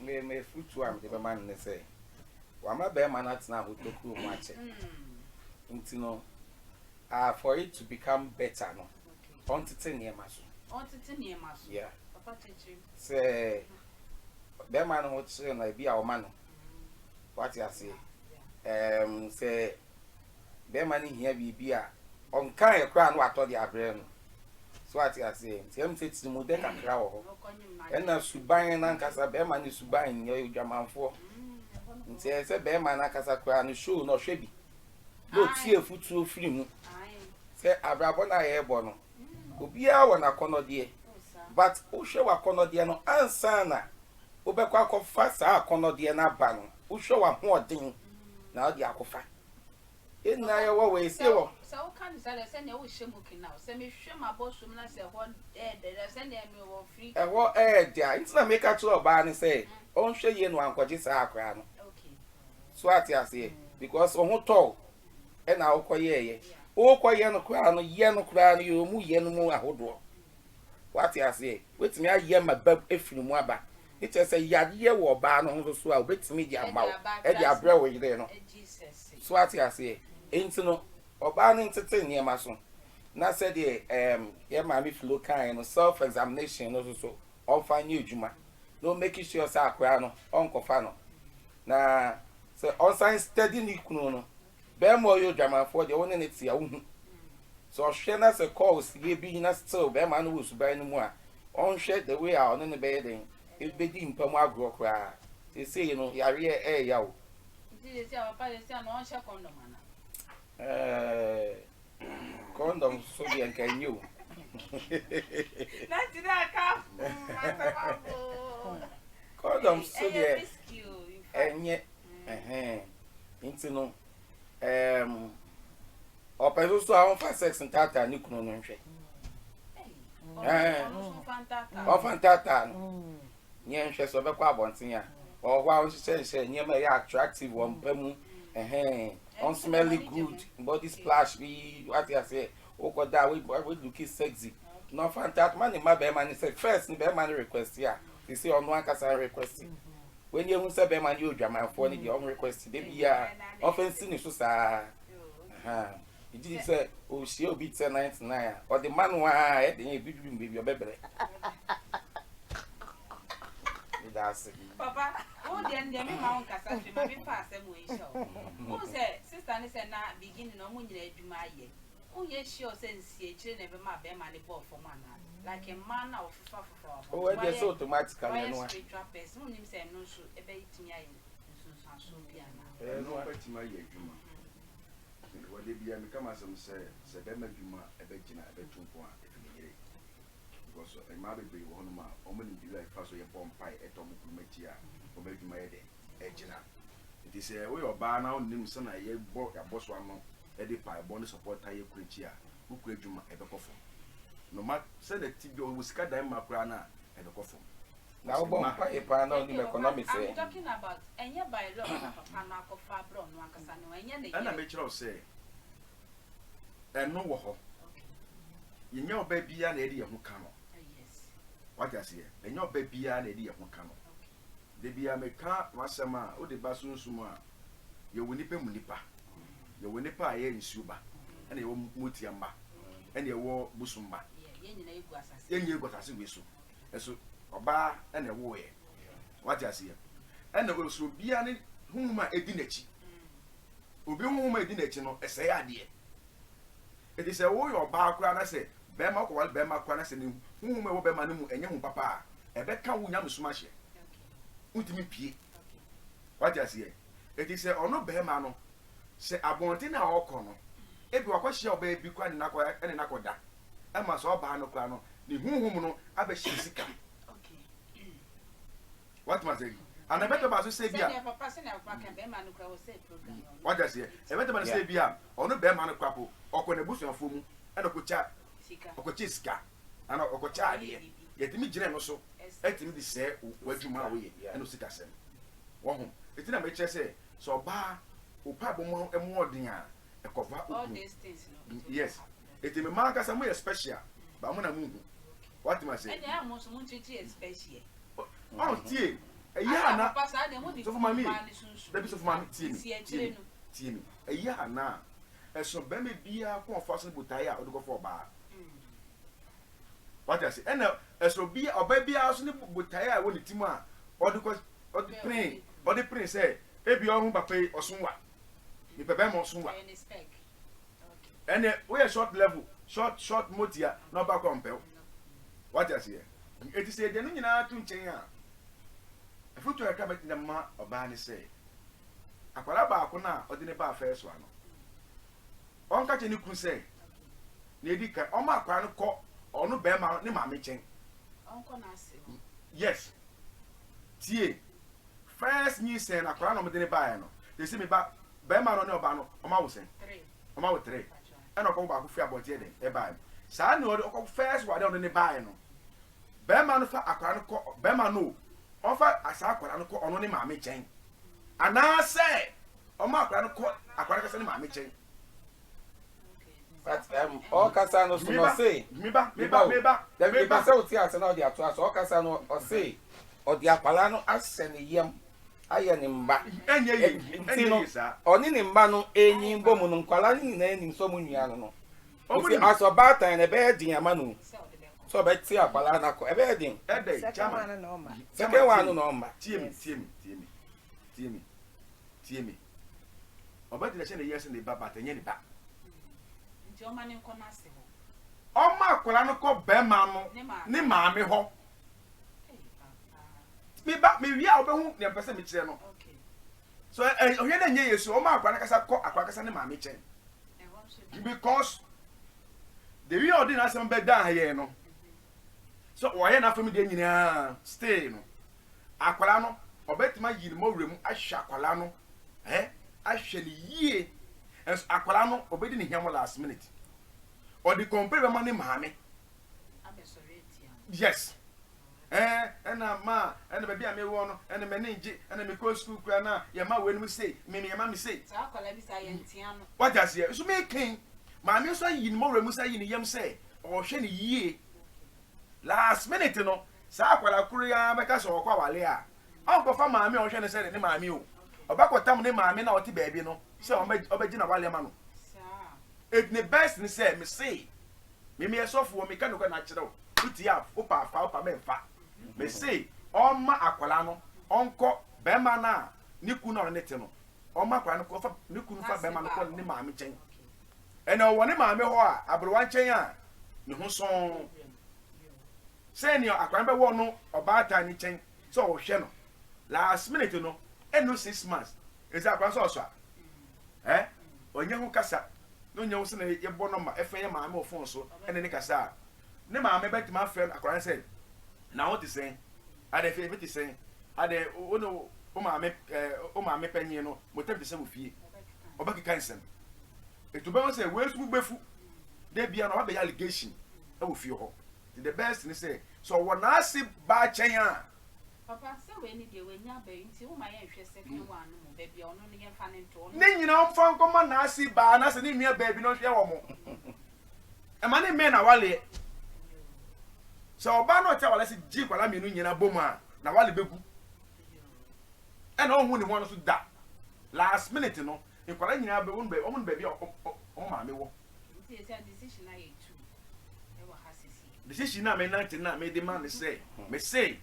me futu am de be man ne say wa ma be man atena hotoku mu ache ntino for it to become better no ontete niema so yeah papa teacher say be man ho chere na bi a o ma no what you say say be man hia bi a on kan e kra no atode abre no so what you say tem tete mu de kakra wo ho ena suban na nkasa be man suban ye odwamanfo nti ese be man na kasa kra no show no hwe bi no tie futu ofiri mu se abrabo na ye bo no obi a wo na konodie but o hwe wa konodie no ansa na obekwa akofa saa konodie na ba no o hwe wa ho odin na odi akofa ina ye wo we se wo so kan say na wo hwe muki now say me hwe ma bosom na say ho say na me wo free wo dia intina make a to oba ni say on hwe ye no ankwaje saa akra no okay so ati ase because o ho to e na okoye ye okoye no kra no ye no kra no yo mu ye no mu ahodo what you say wetimi aye ma bab efiri mu aba it say yade wo ba no ho so a obetimi di ama wo e di abre wo yire no so what you say entino oba no ntete niema so na say the ye ma mi flow kan no self examination no so on find new juma no make sure say akwa no on kofa no na say on science study ni kunu no be mo yo jama for the one ne tia wo hu so hwe na say calls ye bi na still be ma no wo suban no mu a on hwe the way a on ne be den e be di mpam agro kra say say no yare ya wo did say our father say no on hwe condom ana condom so bi an kan you na ti da ka condom so bi enye intino opeso so a on fa sex ntata ni kunu no nhwe fantata nye nhwe so be kwa abonten a o wa on hye nye ma ya attractive won pamu on smelly good body splash be what you say o ko da we looking sexy no fantata man ma be man say first ni be man request ya you see on one kasa request when you say be man you dwamanfo ni the on request dey bia offense ni so sa you did say o she obi 1099 or the man wa e dey be baby obebere that's it papa o dey me ma on kasa fi ma me pa asem we show o say sister ni say na beginning no mo nyina adwuma aye o ye sure say nsie kire na be ma ni ball for man like a man of fufa oh e dey so automatically no spiritual person nim say no so e be itimi aye nso so bia na no betimi aye adwuma wale bia me kama some say be ma adwuma e be gina e be tumpo a e fi yire because e ma be be wo no ma o mo ni bi like fa so ye bompai e to mo kumati a o be adwuma ye de e gina it is we oba na onim se na ye bo ya boss ano e de pa bo no support ye kurechi a wo ku adwuma e be kofo no ma say the tibio we sika dan makura na e be kofo na wo bompai e pa na onim economics I'm talking about enye by law na papa na akofa bro no akasa no enye na ana me kire o say eno wo ho yenya oba bia na edi ye ho ka no yes what you say enyo oba bia na edi ye ho ka no de bia me ka wasema o de basunsumu a ye woni pe munipa ye woni pa ye nsuba ene ye wo mutiamba ene ye wo busumba ye nyina egu asase ye nyina egu asase we so eso oba ene wo ye What you see? And the was be an whom I didn't. Obi whom I didn't know, a say idea. It is a way or background. I say, Bema, while Bema Quanas and whom will be Manu and young papa, a better woman smash it. Ultimate P. What you see? It is a honor Bemano. Say, I want in our corner. If you are quite sure, baby, quite an aqua and an aqua. I must all buy no crano. The whom I bet she's sick. What must I say? And I better about to say, what does he? I better about to say, Bia, or no bear man of crapple, or when a bush of foam, and a cocha, or cochiska, and a cocha. Yet me general so, let me say, where you my way, and no sick as him. One, it's in a mature say, so bar, or pabble and more dinner, a cover. All these things. Yes, it is a mark as a way special, but I'm going to move. What must I say? And I almost want to see special. Oh, tea. A year now, so for my me, that is of my team. A year now, as so baby be a confessing butaya or go for bar. What I say, and as so be a baby house in the butaya when the tima or the prince say, baby on pay or somewhat. If a bam or somewhat. And we are short level, short motia, no back on pell. What I say, it is a denomina to change. If you are coming in the ma or banny say, Aqualaba, or the neighbor first one. On catching you could say, Lady Cat, on my crown call, or no bear mount, no mammy chain. Yes. Tea. First news saying a crown of the neighbor. They see me back, bear man on your banner, or mouse. I'm out 3. And I'll go back with about it, a buy. San no, first one on the neighbor. Bear man for a crown call, bear man no. Offer a sack on only mammy chain. And now say, oh, my grandco, I can't send mammy chain. But all Casanos do not say, the Basel Tias and all the Atlas, all Casano or say, or the Apalano as send a yam. I am in back. And ye, or in Bano, any woman, Qualani, and so many animal. Only as a batter and a bed in a manu. So Betsy Apalana, a bedding. Second one, no, Timmy. Or better than a yes in the babat and any back. Oh, my Colano called Bemano, Nimami ho. Me back me, we are the near Pessimiciano. So, and here the years, so my Quanacasa call a Quacas and Mammy chain. Because the real dinner some bed down here, no. So why not for me then stay no Aqualano or bet my yield more room I shaqualano I shall ye as Aqualano obeying him last minute or the compare money mammy. Yes and ma and the baby I may want and the manage and the because school crana your ma when we say me your mammy say what does here so making mammy so yin more room say in yam say or shany ye. Last minute, no, Saquala Korea, because of Qualia. Uncle for mammy or Shannon said, mammy, or back what time name mammy or baby, no, so I made Obedina Waliamano. It's the best in say, me say, me a software mechanical natural, put the up, upa, falpa, men fat. Me say, on my Aqualano, Uncle Bemana, Nikuna and Netino, on my Quanaco, Nikuna Bemana, the mammy chain. And I want mammy or Abruan chain, no song. Senior, I can't be no about tiny chain, so Shannon. Last minute, no, and no 6 months. Is that was also? Eh? Or young Cassa, no, you say your born number, FM, I'm more phone so, and then Cassa. Never, I met my friend, I can't say. Now, what is saying? I had a favorite saying, I had my penny, no, whatever the same fee, or back cancer. It will say, where's Wubefu? There be another allegation. I will feel hope. The best in say, so when I see by China, Papa, so when you when you're baby, my second one, baby, on only a fan into then you know, from common Nasi by us and in your baby, not your more. A money man, I will. So, Bano tell us, Jeep, while I'm in a boomer, now I'll be good. And all who want to die. Last minute, you know, in Colania, own baby, oh, mammy. It's a decision I too. Decision I may not made the man say, may say,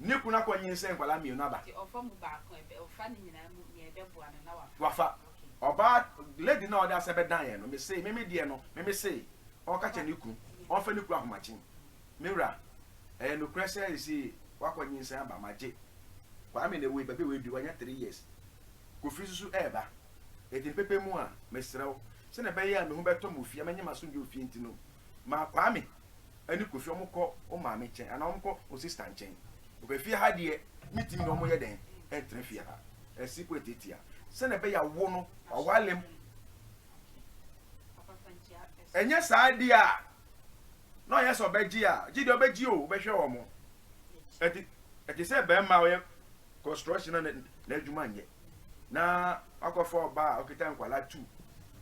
ne kuna kwa nyinse nkwala mi na ba ofa mu ba ko ebe ofa ni nyina mu ni ebe bo ana na wa wafa oba lady na oda se be dan ye no me say me die no me say o ka che ne ku o fa ne ku ahomachi mewra no pressure is wakwa nyinse aba maje kwa me ne we baby we du wanya 3 years ko fi susu eba e din pepe mu a mesrew se na be ya me hu beto mu fie manye maso ndi ofie ntino ma kwa me ani ko fi omko o ma me chen ana omko o sister chen ko fi ha de meeting no mo ye den e tre fie ha e si ko tetia se na be ya wo no o walem enye sa dia no yes obeji a gidi obeji o be hwe wo mo eti se be ma we construction na adwuma nye na akofo oba okita nkwala 2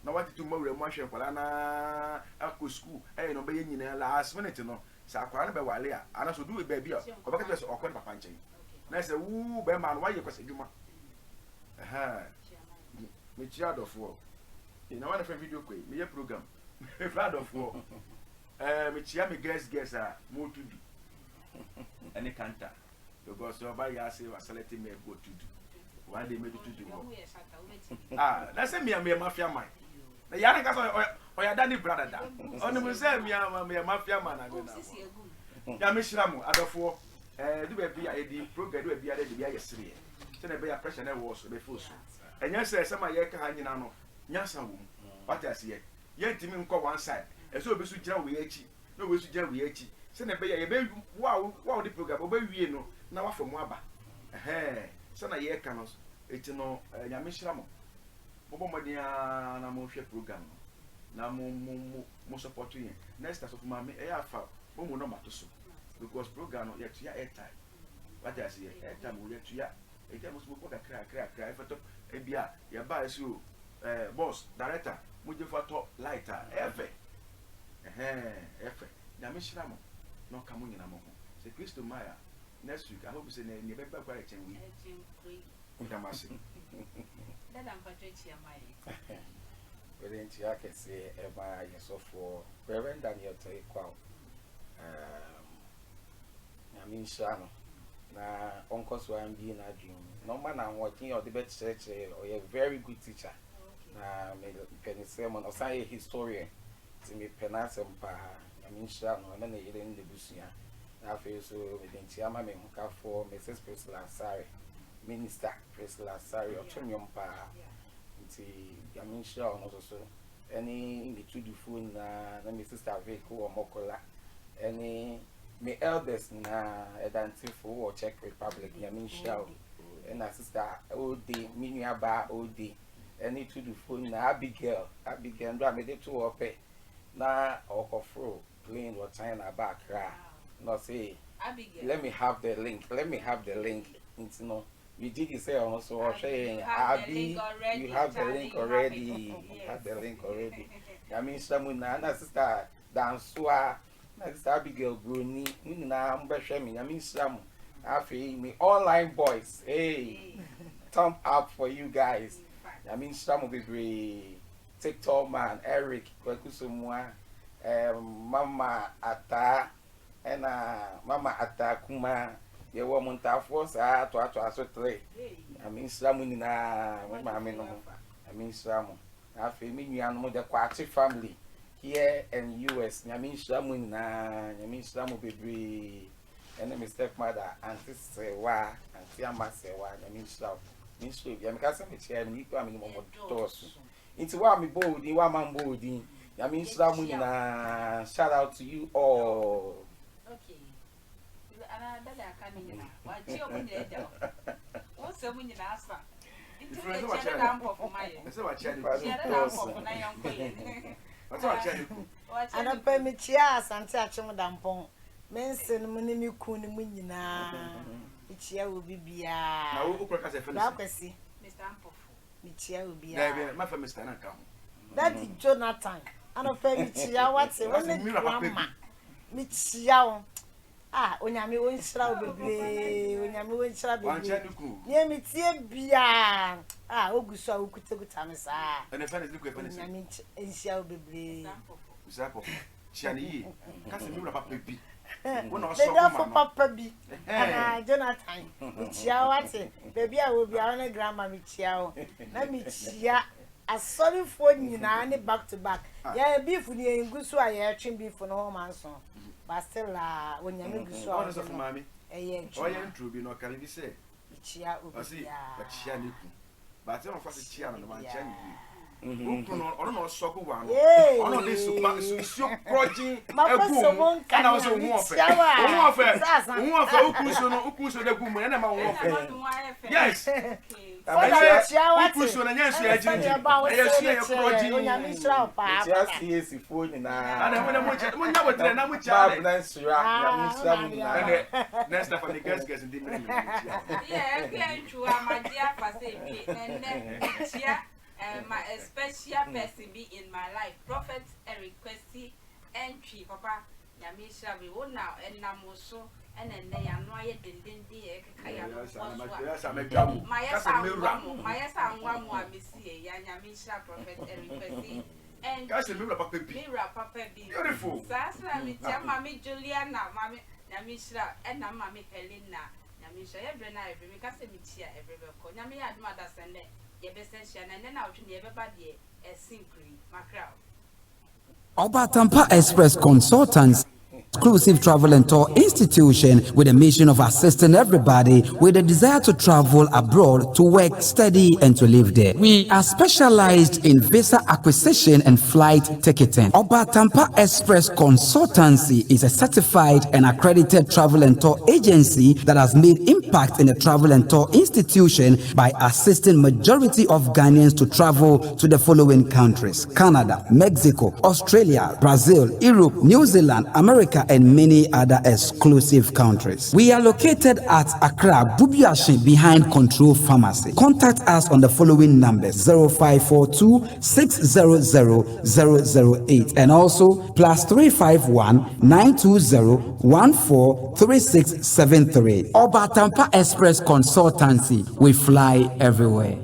na wati tu mawure mo ahwe nkwala na akọ school no be nyina last minute no sa akwara na be wale a ana so du be bia obekata so okọ papa nchen na se wu be ma no waye kwasa adwuma me chia dofo na wana fa video ko me ye program flood of war me chia me guess mo to do any counter because oba ya say was selecting me go to do one day me to do na say me mafia man na ya na ka so o ya dani brother da onu me say me mafia man na go na ya me shira mo adofo do be bia e di program do be bia de bia yesere say na be ya pressure na wo so be force enya say sama ye ka ha nyina no nyasa wo what I see ye ntimi nko one side eso obesu gira we achi no obesu gira we achi se na be ye be wow the program obe wie no na wa fo mu aba se na ye ka no eti no nyame hira mo bobo modia na mo hwe program no na mo support yin next as of mama e afa mo mu no matoso because program no ye tua airtime what I see airtime wo ye tua e tell mo so ko kra e fato e bia ye ba eso boss director muje fato lighter efe nyame hira mo no ka mo nyina mo ho se Kristo Maya next week I hope say na be ba kwa echen we ndamase dada mpacho ya mai wele nti akese eba yesofo Reverend Daniel Taekwa nyame hira no na onkoso ambi na dream no man na working or the best church or a very good teacher na me penisem on say historian ti me penasem pa aminsha no na yele ne busuya na fe so me denti ama me huka for Mrs. Priscilla Sari minister Priscilla Sari o chemyom pa nti aminsha no so any in the tudufu na Mrs. Tvgh o mokola any me elders na edantifo or Czech Republic aminsha and sister Ode Minuaba Ode any to the phone na Abigail ndo amede to ope na okofro playing what time about cry no say Abigail let me have the link into no we did you say also saying Abi you have the link already I mean someone na sister dansua na sister Abigail Bruni na mbehwe me I mean some afi me online boys hey thumb up for you guys. I mean, some of the TikTok man, Eric, Kwakusumwa, Mama Ata, and Mama Ata Kuma, your woman force to three. I mean, someone I mean, some. I feel me, the Quati family here in US. I mean, someone, I mean, some of the and then my stepmother, Auntie Sewa, Auntie Amasewa, I mean, stuff. Ministry ya mikasa metia ni kwa mini momo tosu inti wa mi bold wa man bold ya mean salamu na shout out to you all okay ana dada akani nyina wa ji o munye eja o se munye na asa inti we chere da mbo for maye ese wa chere da mbo na yanko ye what's wa chere ana pa mi chia asante achim da mpon mensen mu ni mi ku ni mu nyina chia obi bia na wo okura ka se fene akwesi Mr. Ampofu mi chia obi na be ma fa Mr. na ka ho Daddy Jonathan ana fa mi chia wate wona mama mi chia o onyame won hira obebre onyame won hira bebre ye mi tie bia oguso a okuteguta me sa ene fa ne liku e fa ne onyame nhia obebre Mr. Ampofu chia ni yi ka se mi wura papa bi When I The saw dog for Mama. Papa B and Jonathan. Michia, what's it? Baby, I will be on a grandma Michia. Let me cheer. A solid phone, you know, back to back. Yeah, beef with you in good so I trim beef for no man son. But still, when you make so, What is of mammy? A year, Oh, yeah, true, be no can be said. Michia, I see, but Chianiku. But I don't first Chian and one Chan. Or no, so one. Oh, no, this is your project. My person won't And I was a warfare. Ukuso, the woman, and I'm a warfare. Yes. Ukuso, and yes, I see a project. Just see a phone in And I went over there, now which Bob are Nancy. next time the guest gets in the middle. Yeah, again, true, my dear, for say, and then, my special person be in my life. Prophet Eric Kwesi entry, Papa. Yamisha, we will now, and Namoso, and then they are no yet in my son, one more, Missy, Yamisha, Prophet Eric Kwesi, and Mirror Papa be beautiful. Sasa, Mammy Juliana, Mammy Yamisha, and Mammy Helena. Yamisha, every night, we can see me here everywhere. Yami had mother send it. And then out to everybody a simply my crowd. Obatampa Express Consultants, exclusive travel and tour institution with a mission of assisting everybody with a desire to travel abroad to work, study, and to live there. We are specialized in visa acquisition and flight ticketing. Obatampa Express Consultancy is a certified and accredited travel and tour agency that has made impact in the travel and tour institution by assisting majority of Ghanaians to travel to the following countries: Canada, Mexico, Australia, Brazil, Europe, New Zealand, America, and many other exclusive countries. We are located at Accra, Bubiashi, behind Control Pharmacy. Contact us on the following numbers: 0542 600 008 and also +351 920 143673. Obatampa Express Consultancy. We fly everywhere.